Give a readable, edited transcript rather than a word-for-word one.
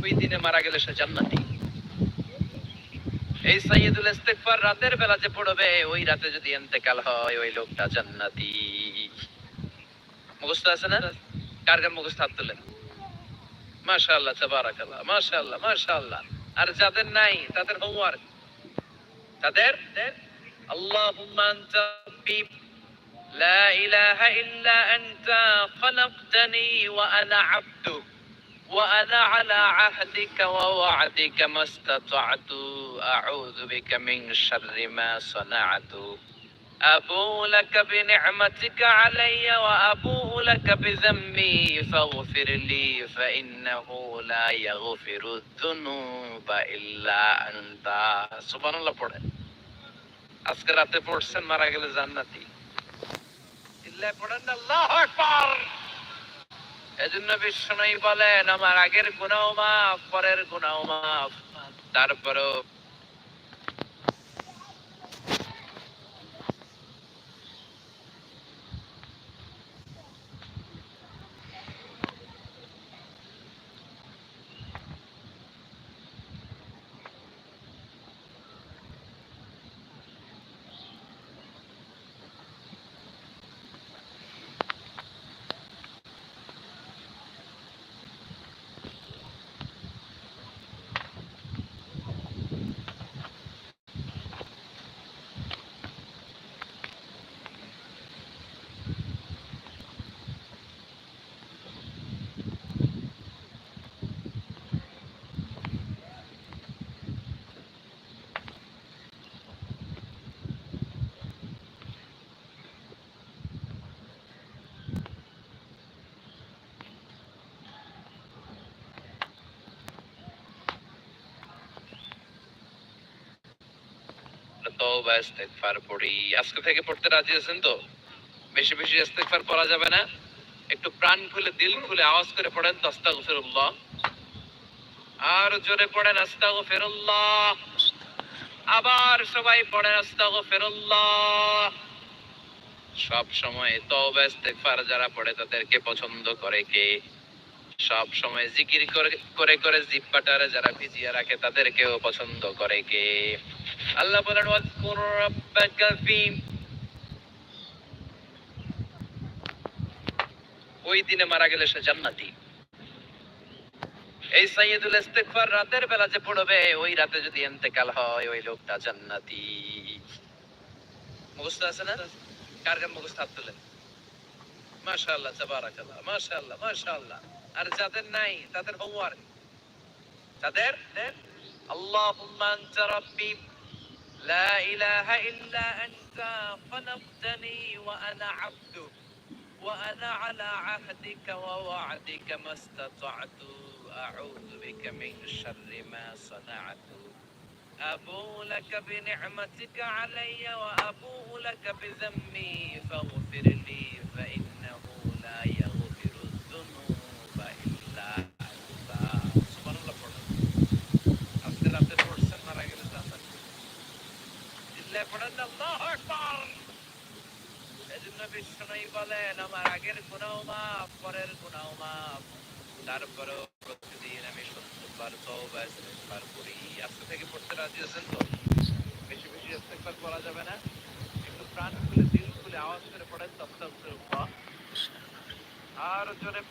ওই দিনে মারা গেলে সে জান্নাতি। এই সাইয়্যিদুল ইস্তিগফার রাতের বেলা যে পড়বে ওই রাতে যদি ইন্তেকাল হয় ওই লোকটা জান্নাতি। মুখস্থ আছে না? কার কার মুখস্থ হাত তোলেন? মাশাআল্লাহ, তাবারাকাল্লাহ, মাশাআল্লাহ, মাশাআল্লাহ। আর যাদের নাই তাদের হোমওয়ার্ক, তাদের আল্লাহুম্মা আনতা রাব্বি লা ইলাহা ইল্লা আনতা খালাকতানি ওয়া আনা আবদুক ওয়া আনা আলা আহদিকা ওয়া ওয়া'দিকা মাস্তাতা'তু আউযু বিকা মিন শাররি মা সানা'তু أبوء لك بنعمتك علي وأبوء لك بذنبي فاغفر لي فإنه لا يغفر الذنوب إلا أنت سبحان الله পড়েন। আজকে রাতে পড়ছেন মারা গেলে জান্নাতি। ইল্লা পড়েন আল্লাহু আকবার। এজন্য বিশ্বনবী বলেন আমার আগের গুনাহ মাফ, পরের গুনাহ মাফ। তারপরও তওবা ইস্তিগফার পড়ি। আজকে থেকে পড়তে রাজি আছেন তো? বেশি বেশি ইস্তিগফার পড়া যাবে না? একটু প্রাণ খুলে দিল খুলে আওয়াজ করে পড়েন তো আস্তাগফিরুল্লাহ। আর জোরে পড়েন আস্তাগফিরুল্লাহ। আবার সবাই পড়েন আস্তাগফিরুল্লাহ। সব সময় তওবা ইস্তিগফার যারা পড়ে তাদেরকে পছন্দ করে কে? সব সময় জিকির করে করে করে জিহ্বাটারে যারা ভিজিয়ে রাখে তাদেরকেও পছন্দ করে কে? আল্লাহ বলেন ওয়াজকুর রাব্বাকা ফি, ওই দিনে মারা গেলে সে জান্নাতি। এই সাইয়্যিদুল ইস্তিগফার রাতের বেলা যে পড়বে ওই রাতে যদি ইন্তেকাল হয় ওই লোকটা জান্নাতি। মুখস্থ আছে না? কার কার মুখস্থ হাত তোলেন? মাশাআল্লাহ, তাবারাকাল্লাহ, মাশাআল্লাহ, মাশাআল্লাহ। আর যাদের নাই তাদের হোমওয়ার্ক, তাদের আল্লাহুম্মা আনতা রাব্বি لا إله إلا أنت خلقتني وأنا عبدك وأنا على عهدك ووعدك ما استطعت أعوذ بك من شر ما صنعت أبوء لك بنعمتك علي وأبوء لك بذنبي فاغفر لي فإنه لا يغفر الذنوب إلا أنت سبحان الله পড়েন। আজকে রাতে পড়ছেন মারা গেলে জান্নাতি। ইল্লা পড়েন আল্লাহু আকবার। এজন্য বিশ্বনবী বলেন আমার আগের গুনাহ মাফ, পরের গুনাহ মাফ। তারপরেও প্রতিদিন আমি ৭০ বার তওবা ইস্তিগফার করি। আজকে থেকে পড়তে রাজি আছেন তো? বেশি বেশি ইস্তিগফার পড়া যাবে না? একটু প্রাণ খুলে দিল খুলে আওয়াজ করে পড়েন তো আস্তাগফিরুল্লাহ। আর জোরে